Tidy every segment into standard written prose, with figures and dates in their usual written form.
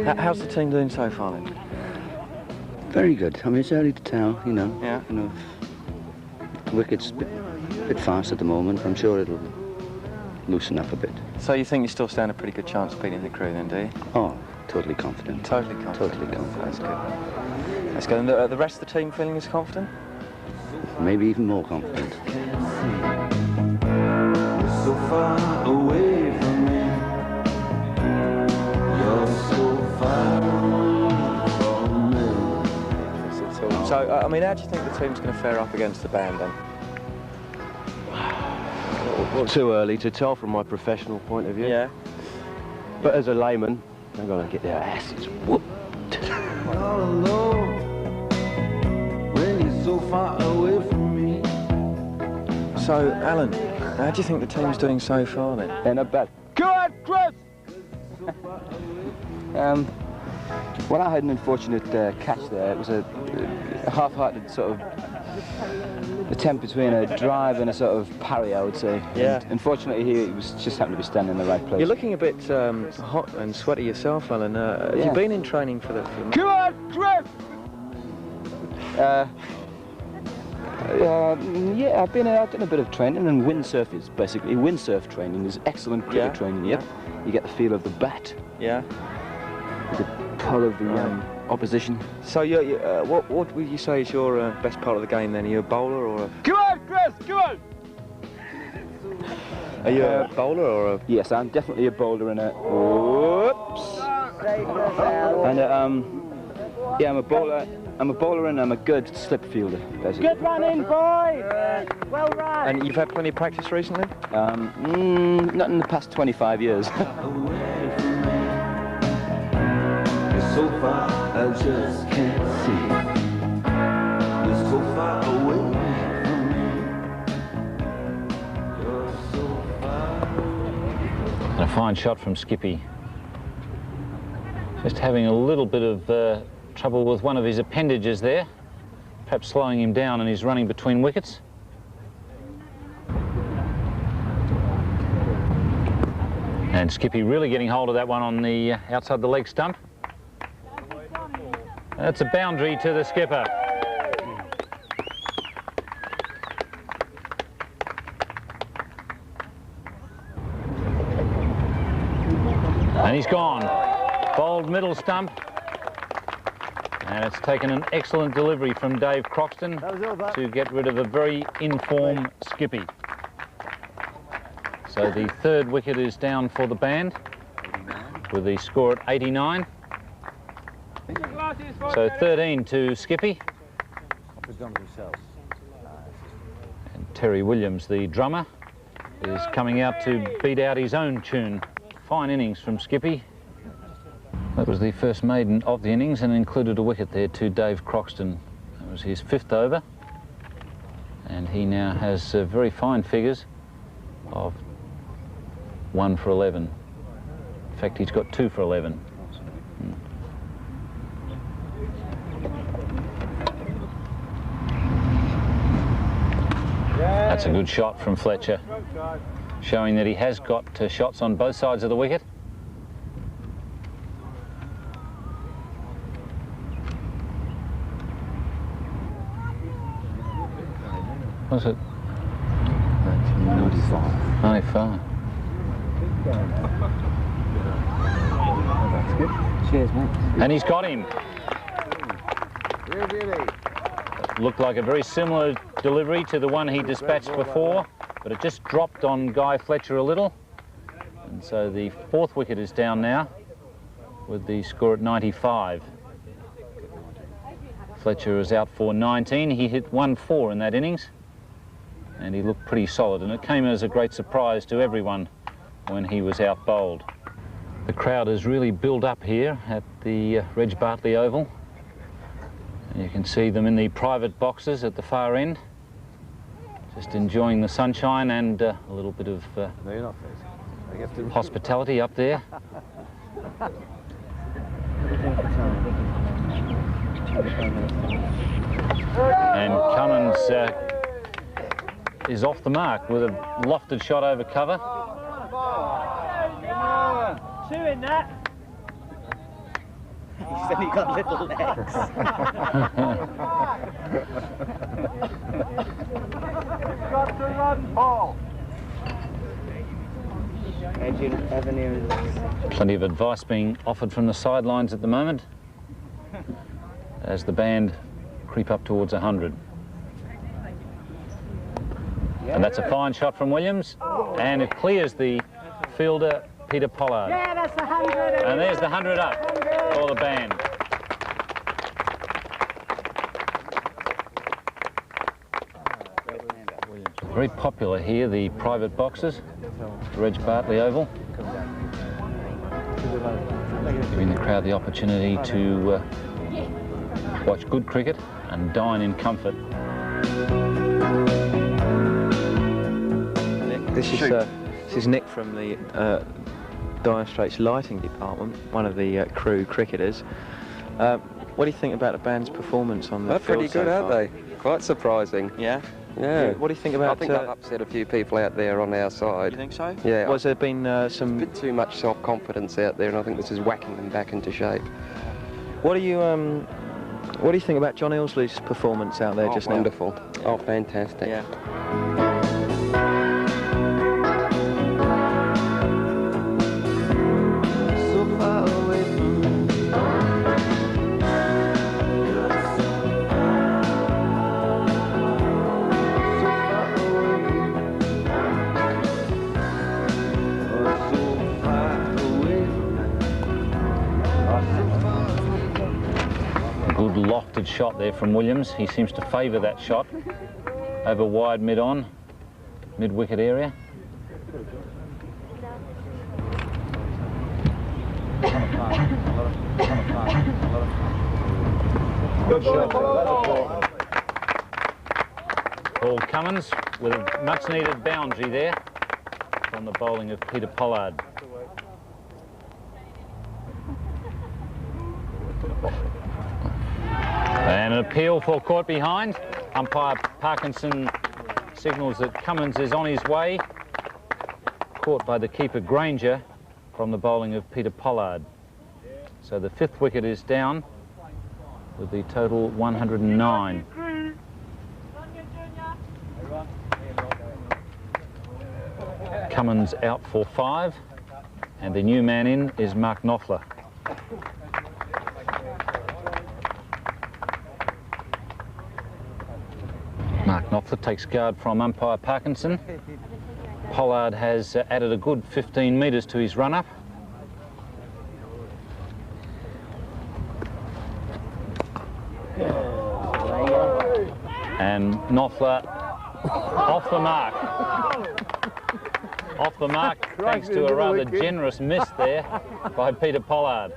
How's the team doing so far then? Very good. I mean, it's early to tell, you know. Yeah. You know, the wicket's a bit fast at the moment. I'm sure it'll loosen up a bit. So you think you still stand a pretty good chance of beating the crew then, do you? Oh, totally confident. Totally confident. Totally confident. That's good. That's good. And the rest of the team feeling as confident? Maybe even more confident. You're so far away from me. You're so far from me. So, I mean, how do you think the team's going to fare up against the band then? Well, too early to tell from my professional point of view. Yeah. But as a layman, they're going to get their asses whooped. All alone when you're so far away from me. So, Alan, how do you think the team's doing so far then? They're not bad. Go on, Chris! Well, I had an unfortunate catch there. It was a half-hearted sort of attempt between a drive and a sort of parry, I would say. Yeah. And unfortunately, he was just happened to be standing in the right place. You're looking a bit hot and sweaty yourself, Alan. Have you been in training for the... Come on, Chris! Yeah, I've done a bit of training, and windsurf is basically windsurf training is excellent cricket training. Yep, you get the feel of the bat. Yeah. The pull of the opposition. So, what would you say is your best part of the game then? Are you a bowler or a... Come on, Chris! Come on! Are you a bowler or a... Yes, I'm definitely a bowler and a... Whoops! And yeah, I'm a bowler. I'm a bowler and I'm a good slip fielder, basically. Good running, boy! Well run! And you've had plenty of practice recently? Not in the past 25 years. Away from me. You're so far, I just can't see. You're so far away from me. You're so far. And a fine shot from Skippy. Just having a little bit of trouble with one of his appendages there, perhaps slowing him down, and he's running between wickets. And Skippy really getting hold of that one on the outside the leg stump. That's a boundary to the skipper. And he's gone. Bowled middle stump. And it's taken an excellent delivery from Dave Croxton to get rid of a very in-form Skippy. So the third wicket is down for the band with the score at 89. So 13 to Skippy. And Terry Williams, the drummer, is coming out to beat out his own tune. Fine innings from Skippy. That was the first maiden of the innings and included a wicket there to Dave Croxton. That was his 5th over. And he now has very fine figures of 1 for 11. In fact, he's got 2 for 11. That's a good shot from Fletcher, showing that he has got shots on both sides of the wicket. Was it? 1995. 95. That's good. Cheers, mate. And he's got him. Looked like a very similar delivery to the one he dispatched before, but it just dropped on Guy Fletcher a little. And so the 4th wicket is down now with the score at 95. Fletcher is out for 19. He hit 1-4 in that innings, and he looked pretty solid, and it came as a great surprise to everyone when he was out bowled. The crowd has really built up here at the Reg Bartley Oval. And you can see them in the private boxes at the far end, just enjoying the sunshine and a little bit of hospitality up there. And Cummins is off the mark with a lofted shot over cover. 2 in that. He's only got little legs. Got to run, Paul. Adrian Avenue is... Plenty of advice being offered from the sidelines at the moment as the band creep up towards 100. And that's a fine shot from Williams, and it clears the fielder, Peter Pollard. Yeah, that's the 100. And there's the 100 up for the band. Very popular here, the private boxes, Reg Bartley Oval, giving the crowd the opportunity to watch good cricket and dine in comfort. This is Nick from the Dire Straits lighting department, one of the crew cricketers. What do you think about the band's performance on the They're field pretty good, so aren't far? they? Quite surprising. Yeah? Yeah. What do you think about... I think they've upset a few people out there on our side. You think so? Yeah. Was there been A some... bit too much self-confidence out there, and I think this is whacking them back into shape. What do you think about John Ilsley's performance out there just Wonderful. now? Oh, fantastic. Yeah. So far away from me. So far away from me. A good lofted shot there from Williams. He seems to favour that shot over wide mid-on, mid-wicket area. Good shot. Paul Cummins with a much-needed boundary there from the bowling of Peter Pollard. And an appeal for caught behind. Umpire Parkinson signals that Cummins is on his way. Caught by the keeper Granger from the bowling of Peter Pollard. So the 5th wicket is down with the total 109. Cummins out for 5, and the new man in is Mark Knopfler. Mark Knopfler takes guard from umpire Parkinson. Pollard has added a good 15 metres to his run-up. And Knopfler off the mark. Off the mark, thanks to a rather generous miss there by Peter Pollard.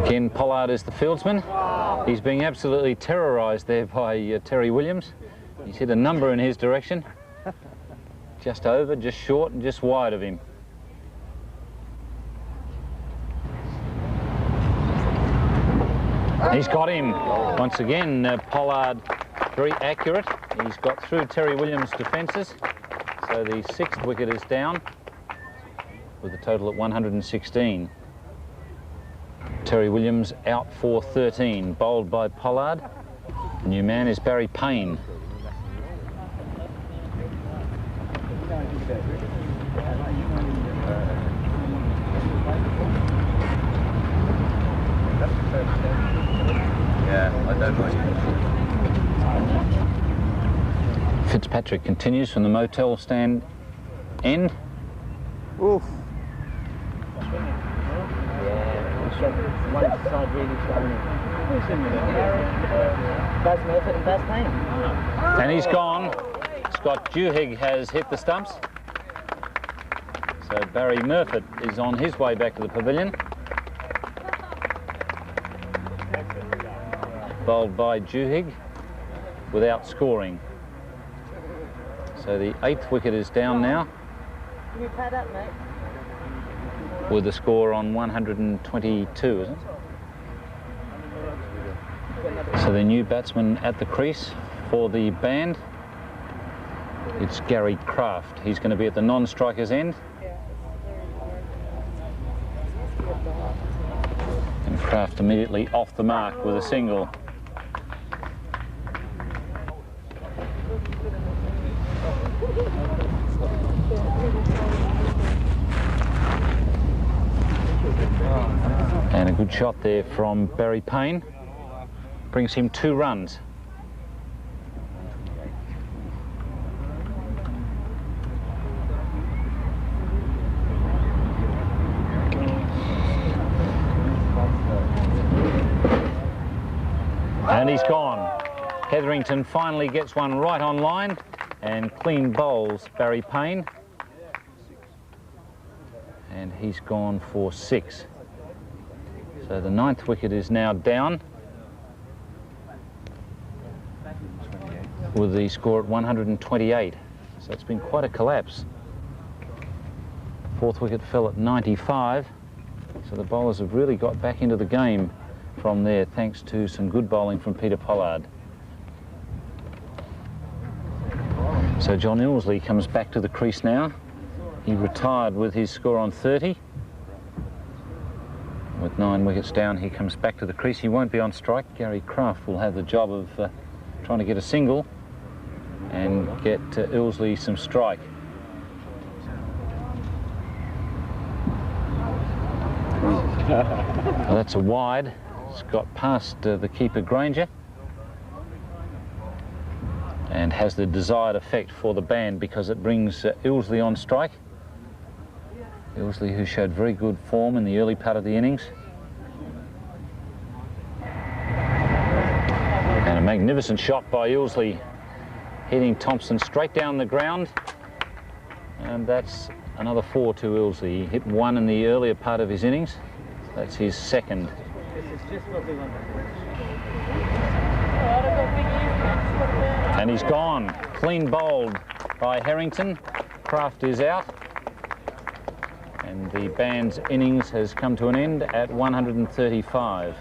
Again, Pollard is the fieldsman. He's being absolutely terrorised there by Terry Williams. He's hit a number in his direction. Just over, just short and just wide of him. He's got him. Once again, Pollard very accurate. He's got through Terry Williams' defences. So the 6th wicket is down with a total at 116. Terry Williams out for 13, bowled by Pollard. The new man is Barry Payne. Yeah, I don't know. Fitzpatrick continues from the motel stand end. Oof. Yeah, one side really showing it. Best Murphy and best Payne. And he's gone. Scott Duhigg has hit the stumps. So Barry Murphy is on his way back to the pavilion. Bowled by Duhigg without scoring. So the 8th wicket is down now. Can you pad up, mate? With the score on 122, isn't it? So the new batsman at the crease for the band, it's Gary Kraft. He's going to be at the non-strikers end. Kraft immediately off the mark with a single. And a good shot there from Barry Payne. Brings him 2 runs. And he's gone. Hetherington finally gets one right on line and clean bowls Barry Payne. And he's gone for 6. So the 9th wicket is now down with the score at 128. So it's been quite a collapse. 4th wicket fell at 95. So the bowlers have really got back into the game from there, thanks to some good bowling from Peter Pollard. So John Ilsley comes back to the crease now. He retired with his score on 30. With 9 wickets down, he comes back to the crease. He won't be on strike. Gary Kraft will have the job of trying to get a single and get Ilsley some strike. Well, that's a wide. It's got past the keeper Granger and has the desired effect for the band because it brings Ilsley on strike. Ilsley, who showed very good form in the early part of the innings. And a magnificent shot by Ilsley, hitting Thompson straight down the ground. And that's another 4 to Ilsley. He hit 1 in the earlier part of his innings. That's his 2nd. And he's gone. Clean bowled by Hetherington. Kraft is out. And the band's innings has come to an end at 135.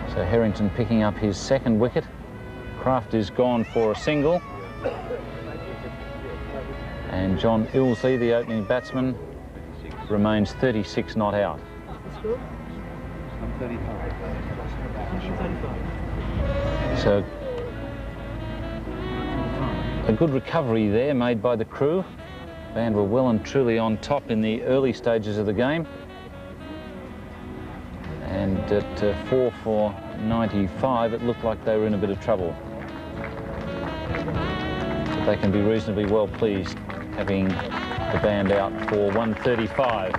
So Hetherington picking up his 2nd wicket. Kraft is gone for a single. And John Ilsley, the opening batsman, remains 36 not out. So a good recovery there made by the crew. Band were well and truly on top in the early stages of the game. And at 4 for 95, it looked like they were in a bit of trouble. But they can be reasonably well pleased having the band out for 135.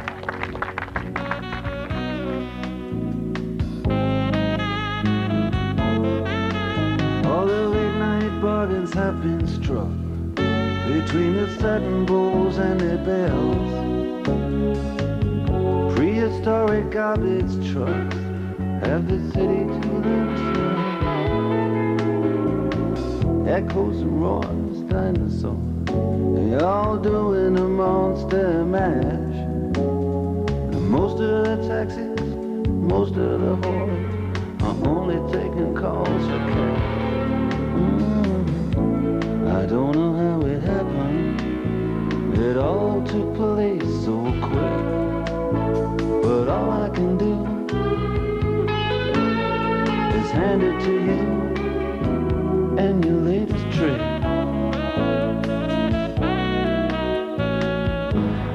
All the late night bargains have been struck between the satin bowls and their bells. Prehistoric garbage trucks have the city to themselves. Echoes and roars, dinosaurs, they all doing a monster mash. And most of the taxis, most of the whores are only taking calls for cash. I don't know how it happened. It all took place so quick. But all I can do is hand it to you and your latest trick.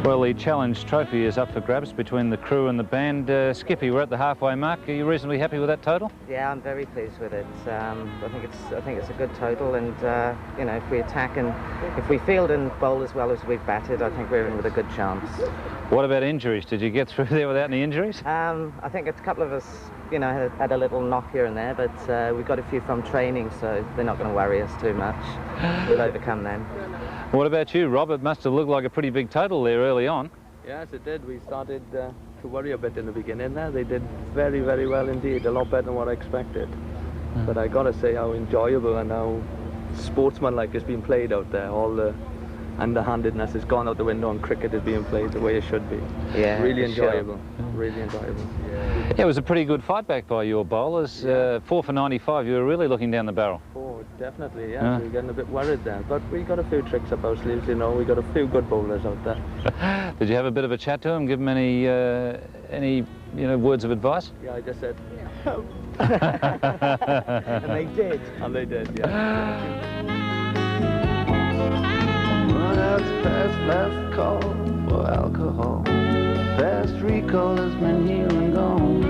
Well, the Challenge Trophy is up for grabs between the crew and the band. Skippy, we're at the halfway mark. Are you reasonably happy with that total? Yeah, I'm very pleased with it. I think it's a good total, and you know, if we attack and if we field and bowl as well as we've batted, I think we're in with a good chance. What about injuries? Did you get through there without any injuries? I think a couple of us, you know, had a little knock here and there, but we've got a few from training, so they're not going to worry us too much. We'll overcome them. What about you, Rob? It must have looked like a pretty big total there early on. Yes, it did. We started to worry a bit in the beginning there. They did very, very well indeed, a lot better than what I expected. But I gotta say how enjoyable and how sportsmanlike it's been played out there. All the underhandedness has gone out the window and cricket is being played the way it should be. Yeah, really for sure. enjoyable. Really enjoyable. Yeah, it was a pretty good fight back by your bowlers. 4 for 95. You were really looking down the barrel. Oh, definitely, yeah. We were getting a bit worried then, but we got a few tricks up our sleeves, you know. We got a few good bowlers out there. Did you have a bit of a chat to them? Give them any words of advice? Yeah, I just said. And they did. And they did, yeah. Run out to past last call for alcohol. Fast recall has been here and gone.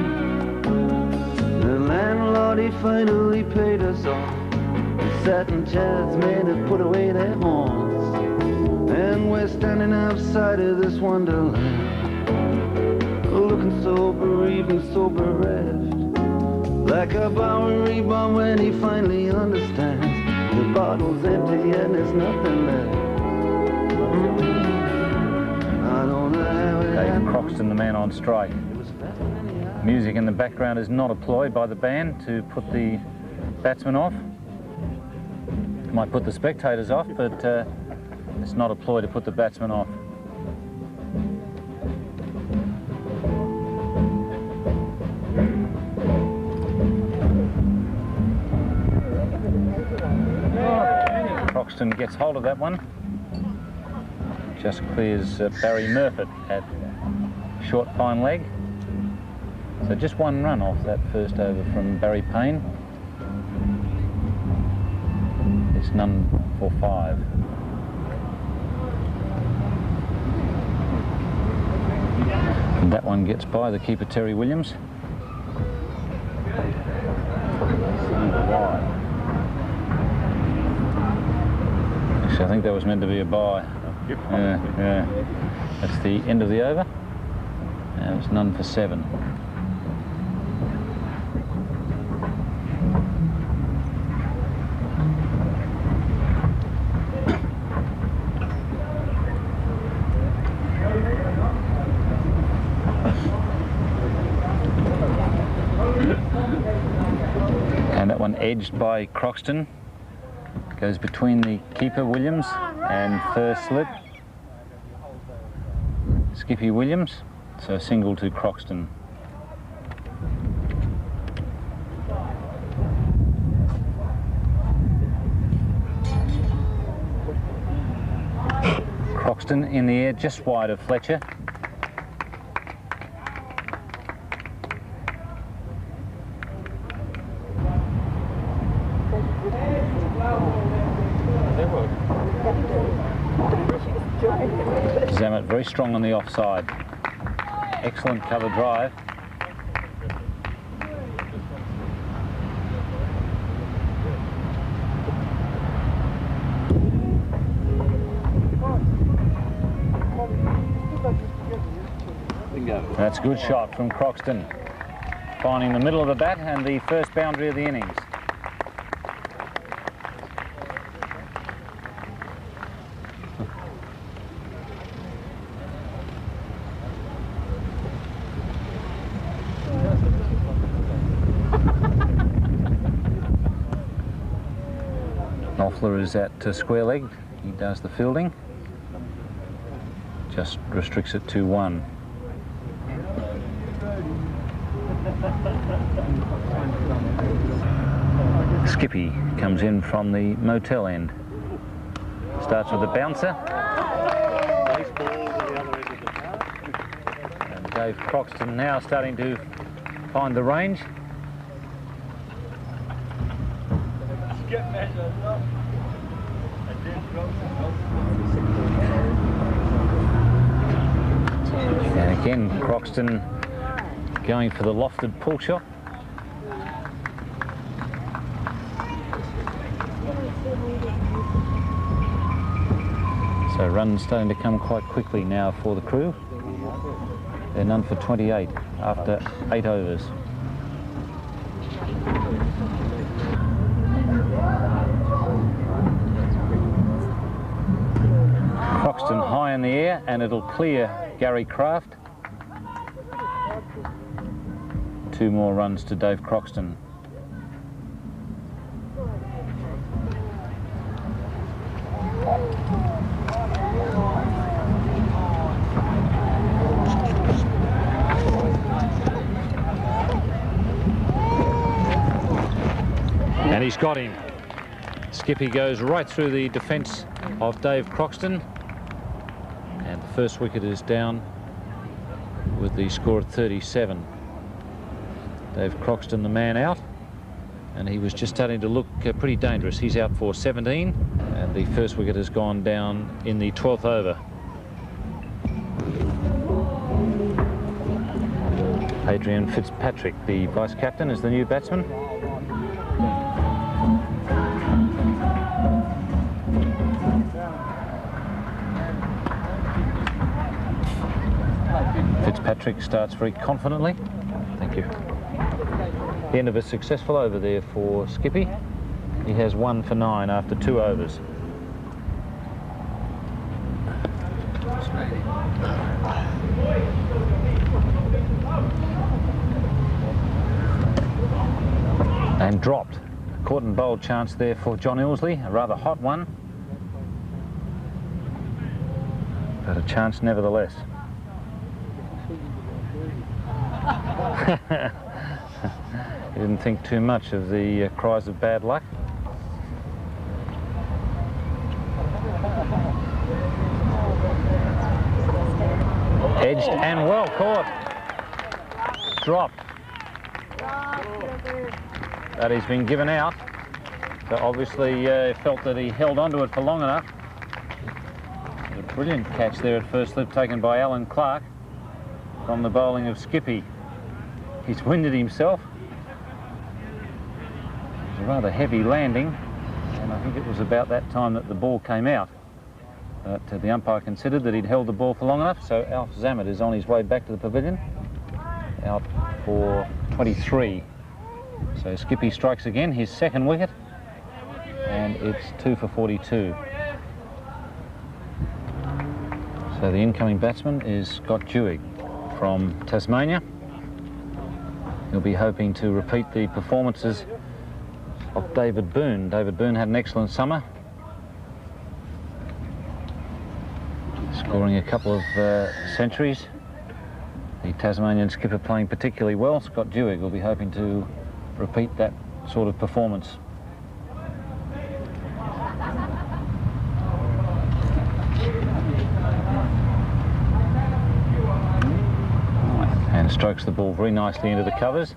The landlord, he finally paid us all. The satin chairs made us put away their horns. And we're standing outside of this wonderland, looking so bereaved and so bereft, like a Bowery bomb when he finally understands the bottle's empty and there's nothing left. I don't know how it Dave happened. Croxton, the man on strike. Music in the background is not employed by the band to put the batsman off. Might put the spectators off, but it's not a ploy to put the batsman off. Croxton gets hold of that one. Just clears Barry Murphy at short fine leg. So just one run off that first over from Barry Payne. It's none for 5. And that one gets by the keeper, Terry Williams. Actually, I think that was meant to be a bye. Yeah. That's the end of the over. And it's none for 7. And that one edged by Croxton. Goes between the keeper, Williams, and first slip, Skippy Williams. So single to Croxton. Croxton in the air just wide of Fletcher. Zammit very strong on the offside. Excellent cover drive. That's a good shot from Croxton, finding the middle of the bat and the first boundary of the innings. Knopfler is at square leg. He does the fielding. Just restricts it to 1. Skippy comes in from the motel end. Starts with a bouncer. And Dave Croxton now starting to find the range. And again, Croxton going for the lofted pull shot. So runs starting to come quite quickly now for the crew. They're none for 28 after 8 overs. Croxton high in the air and it'll clear Gary Kraft. 2 more runs to Dave Croxton. he's got him. Skippy goes right through the defence of Dave Croxton, and the first wicket is down with the score of 37. Dave Croxton, the man out, and he was just starting to look pretty dangerous. He's out for 17, and the first wicket has gone down in the 12th over. Adrian Fitzpatrick, the vice-captain, is the new batsman. Fitzpatrick starts very confidently. Thank you. The end of a successful over there for Skippy. He has 1 for 9 after 2 overs. And dropped. Caught and bowled chance there for John Ilsley, a rather hot one, but a chance nevertheless. He didn't think too much of the cries of bad luck. Edged and well caught. Dropped. That he's been given out. So obviously felt that he held onto it for long enough. A brilliant catch there at first slip taken by Alan Clark from the bowling of Skippy. He's winded himself. It was a rather heavy landing, and I think it was about that time that the ball came out. But the umpire considered that he'd held the ball for long enough, so Alf Zammit is on his way back to the pavilion, out for 23. So Skippy strikes again, his second wicket, and it's 2 for 42. So the incoming batsman is Scott Dewey from Tasmania. He'll be hoping to repeat the performances of David Boone. David Boone had an excellent summer, scoring a couple of centuries. The Tasmanian skipper playing particularly well. Scott Dewey will be hoping to repeat that sort of performance. And strokes the ball very nicely into the covers.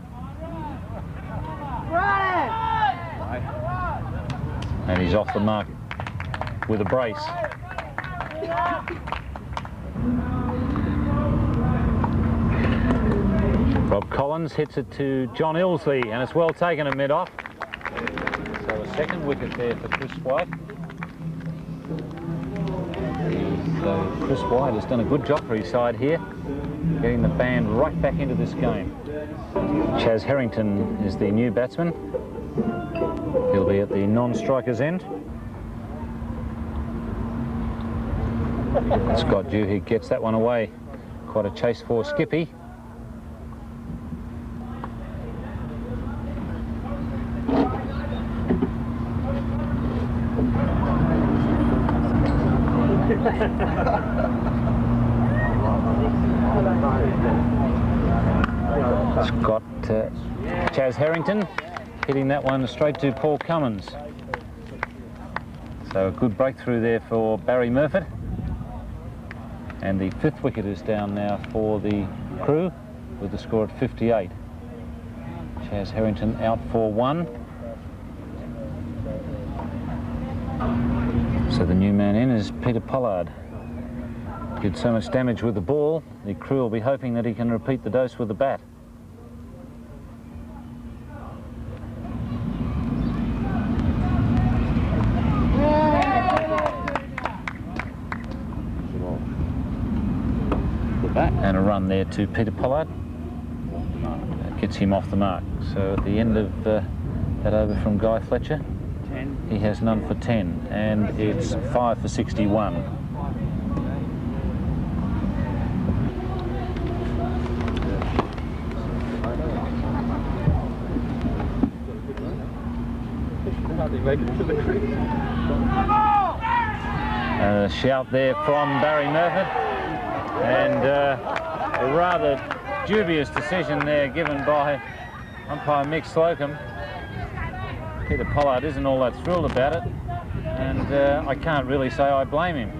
And he's off the mark with a brace. Rob Collins hits it to John Ilsley, and it's well taken at mid-off. So a second wicket there for Chris White. So Chris White has done a good job for his side here, getting the band right back into this game. Chaz Harrington is the new batsman. He'll be at the non-striker's end. Scott Dewey gets that one away. Quite a chase for Skippy. Scott Chaz Harrington hitting that one straight to Paul Cummins. So a good breakthrough there for Barry Murphy. And the fifth wicket is down now for the crew with the score at 58. Chaz Harrington out for 1. So the new man in is Peter Pollard. Did so much damage with the ball, the crew will be hoping that he can repeat the dose with the bat. And a run there to Peter Pollard. That gets him off the mark. So at the end of that over from Guy Fletcher, he has none for 10, and it's 5 for 61. A shout there from Barry Murphy, and a rather dubious decision there given by umpire Mick Slocum. Peter Pollard isn't all that thrilled about it, and I can't really say I blame him.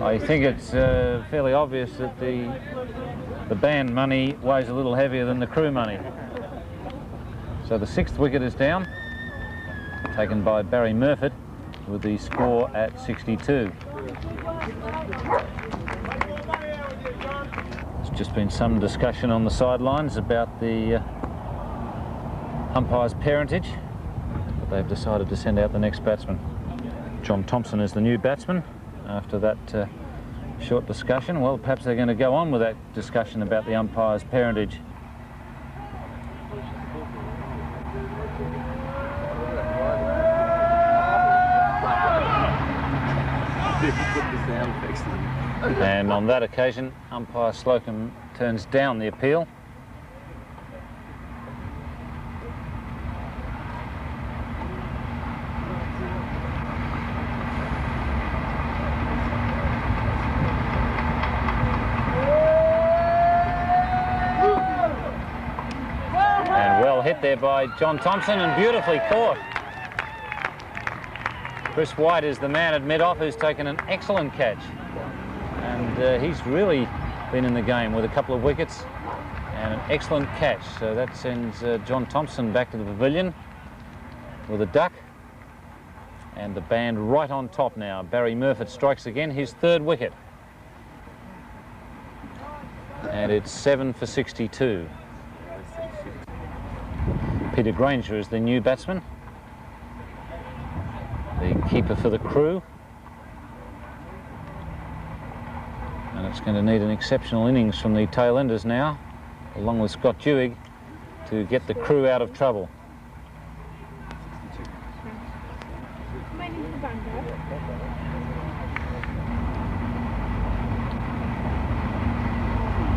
I think it's fairly obvious that the band money weighs a little heavier than the crew money. So the 6th wicket is down, taken by Barry Murphy, with the score at 62. There's just been some discussion on the sidelines about the umpire's parentage, but they've decided to send out the next batsman. John Thompson is the new batsman after that short discussion. Well, perhaps they're going to go on with that discussion about the umpire's parentage. And on that occasion, umpire Slocum turns down the appeal. And well hit there by John Thompson, and beautifully caught. Chris White is the man at mid-off who's taken an excellent catch. And he's really been in the game with a couple of wickets and an excellent catch. So that sends John Thompson back to the pavilion with a duck. And the band right on top now. Barry Murphy strikes again, his 3rd wicket. And it's 7 for 62. Peter Granger is the new batsman, the keeper for the crew. And it's going to need an exceptional innings from the tail enders now, along with Scott Dewig, to get the crew out of trouble.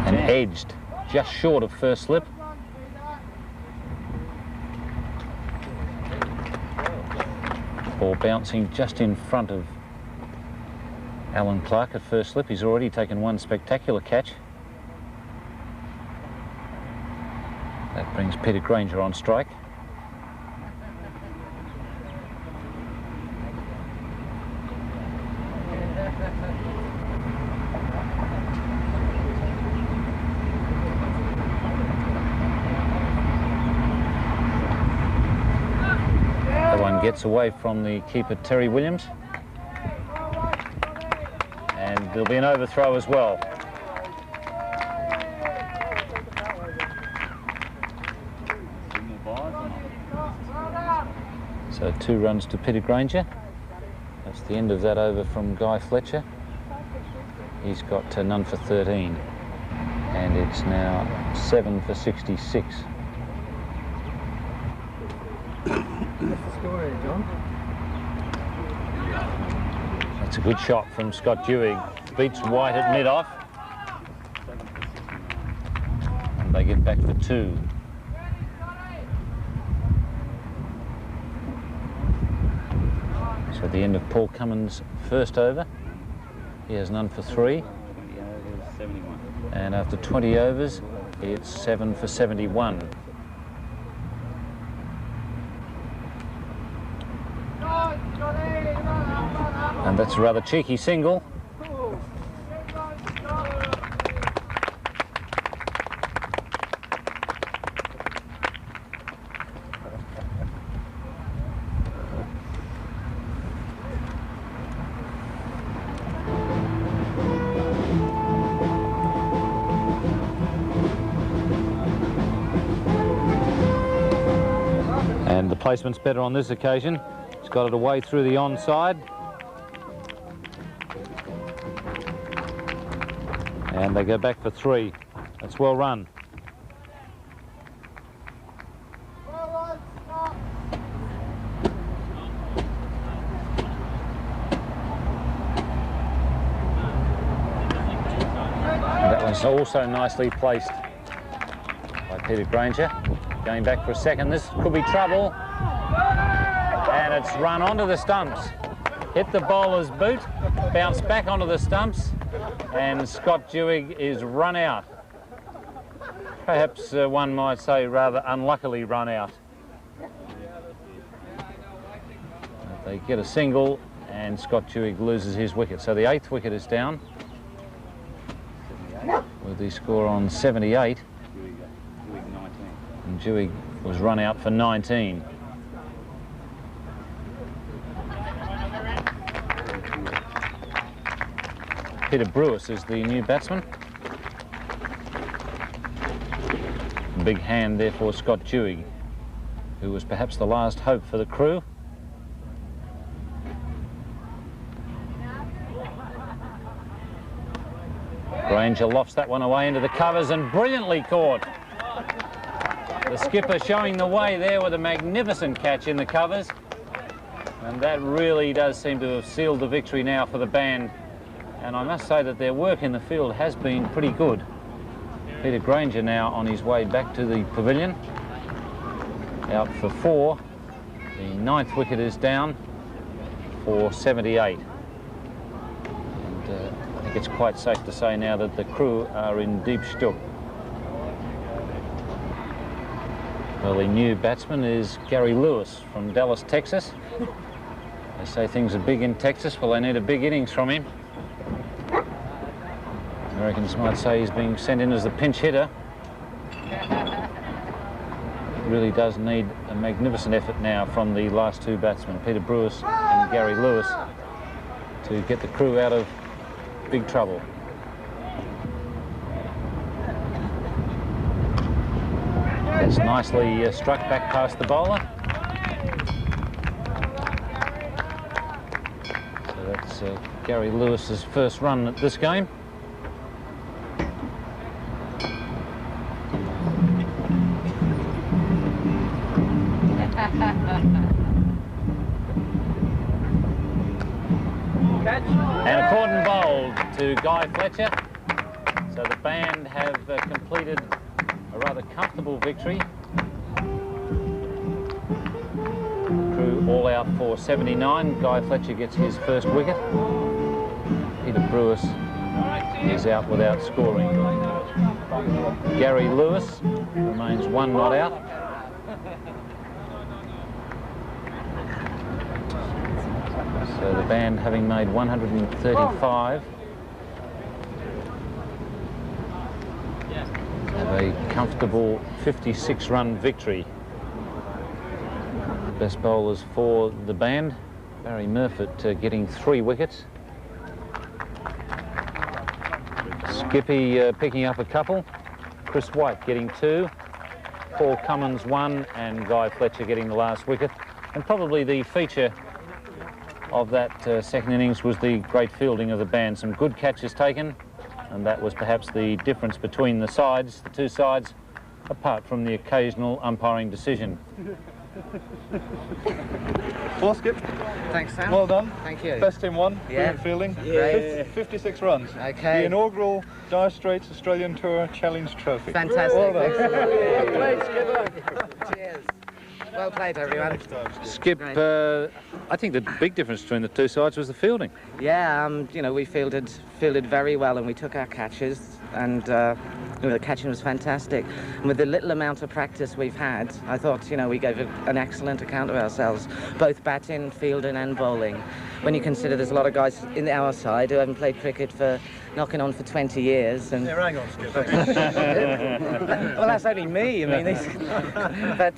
And edged just short of first slip. Ball bouncing just in front of Alan Clark at first slip. He's already taken one spectacular catch. That brings Peter Granger on strike. That one gets away from the keeper, Terry Williams. And there'll be an overthrow as well. So 2 runs to Peter Granger. That's the end of that over from Guy Fletcher. He's got none for 13. And it's now 7 for 66. What's the score here, John? That's a good shot from Scott Dewig. Beats White at mid-off. And they get back for 2. So at the end of Paul Cummins' first over, he has none for 3. And after 20 overs, it's 7 for 71. And that's a rather cheeky single. And the placement's better on this occasion. He's got it away through the onside. And they go back for 3. That's well run. And that one's also nicely placed by Peter Granger. Going back for a second. This could be trouble. And it's run onto the stumps. Hit the bowler's boot, bounced back onto the stumps, and Scott Dewig is run out. perhaps one might say rather unluckily run out. They get a single and Scott Jewig loses his wicket. So the 8th wicket is down with the score on 78. And Jewig was run out for 19. Peter Brewis is the new batsman. Big hand there for Scott Jewig, who was perhaps the last hope for the crew. Granger lofts that one away into the covers and brilliantly caught. The skipper showing the way there with a magnificent catch in the covers. And that really does seem to have sealed the victory now for the band. And I must say that their work in the field has been pretty good. Peter Granger now on his way back to the pavilion. Out for 4. The 9th wicket is down for 78. And I think it's quite safe to say now that the crew are in deep shtuck. Well, the new batsman is Gary Lewis from Dallas, Texas. They say things are big in Texas. Well, they need a big innings from him. Americans might say he's being sent in as the pinch hitter. Really does need a magnificent effort now from the last 2 batsmen, Peter Brewis and Gary Lewis, to get the crew out of big trouble. That's nicely struck back past the bowler. So that's Gary Lewis's first run at this game. And a cordon bowled to Guy Fletcher. So the band have completed a rather comfortable victory. Crew all out for 79. Guy Fletcher gets his first wicket. Peter Brewis is out without scoring. Gary Lewis remains 1 not out. So the band, having made 135, have a comfortable 56-run victory. The best bowlers for the band, Barry Murfitt getting 3 wickets. Skippy picking up a couple. Chris White getting 2. Paul Cummins 1, and Guy Fletcher getting the last wicket. And probably the feature of that second innings was the great fielding of the band. Some good catches taken, and that was perhaps the difference between the sides, the 2 sides, apart from the occasional umpiring decision. Well, Skip. Thanks, Sam. Well done. Thank you. Best in 1. Yeah. Brilliant fielding. Great. 56 runs. Okay. The inaugural Dire Straits Australian Tour Challenge Trophy. Fantastic. Well done. Excellent. Cheers. Well played, everyone. Skip, I think the big difference between the 2 sides was the fielding. Yeah, you know, we fielded very well, and we took our catches, and you know, the catching was fantastic. And with the little amount of practice we've had, I thought, you know, we gave an excellent account of ourselves, both batting, fielding and bowling. When you consider there's a lot of guys in our side who haven't played cricket for knocking on for 20 years. And Yeah, hang on, Skip. well, that's only me. I mean, but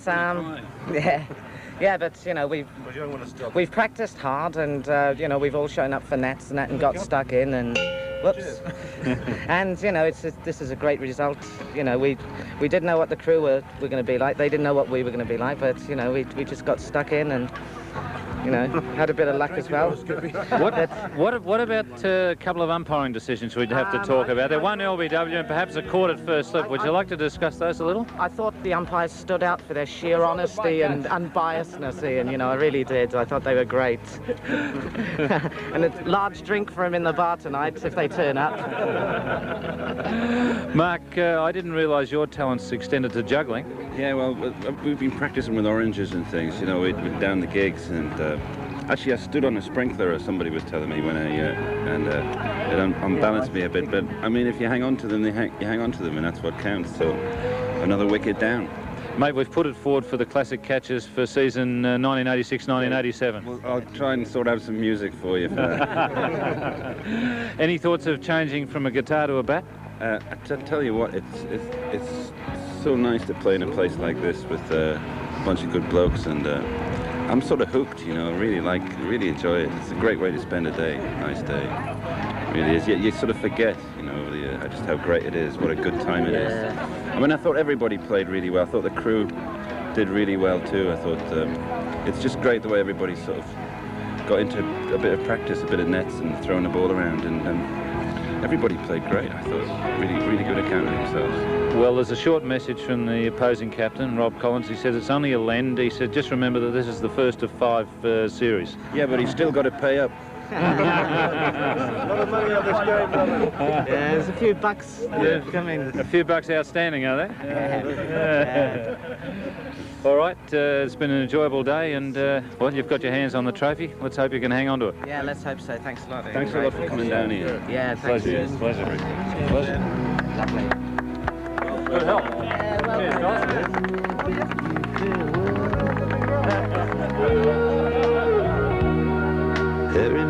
yeah, but you know, we've practiced hard, and you know, we've all shown up for nets and that, and got stuck in, and whoops. And you know, this is a great result. You know, we didn't know what the crew were going to be like. They didn't know what we were going to be like, but you know, we just got stuck in, and you know, had a bit of luck as well. What about a couple of umpiring decisions we'd have to talk about? There one LBW and perhaps a caught at first slip. Would you like to discuss those a little? I thought the umpires stood out for their sheer honesty and unbiasedness, Ian. You know, I really did. I thought they were great. And a large drink for them in the bar tonight if they turn up. Mark, I didn't realise your talents extended to juggling. Yeah, well, we've been practicing with oranges and things, you know, we're down the gigs, and Actually, I stood on a sprinkler, as somebody was telling me when it unbalanced me a bit. But I mean, if you hang on to them, you hang on to them, and that's what counts. So another wicket down. Mate, we've put it forward for the classic catches for season 1986-1987. Well, I'll try and sort out some music for you for that. Any thoughts of changing from a guitar to a bat? I tell you what, it's so nice to play in a place like this with a bunch of good blokes, and I'm sort of hooked, you know. Really enjoy it. It's a great way to spend a day, nice day. It really is. You sort of forget, you know, just how great it is, what a good time it is. I mean, I thought everybody played really well. I thought the crew did really well too. I thought it's just great the way everybody sort of got into a bit of practice, a bit of nets and throwing the ball around, and everybody played great. I thought really good account of themselves. Well, there's a short message from the opposing captain, Rob Collins. He said it's only a lend. He said just remember that this is the first of 5 series. Yeah, but he's still got to pay up. A lot of money on this game, brother. Yeah, there's a few bucks coming. A few bucks outstanding, are they? Yeah. All right, it's been an enjoyable day, and well, you've got your hands on the trophy. Let's hope you can hang on to it. Yeah, let's hope so. Thanks a lot. Thanks a lot for coming down here. Yeah, thanks. Pleasure. Pleasure. Pleasure. Lovely. Good help. Every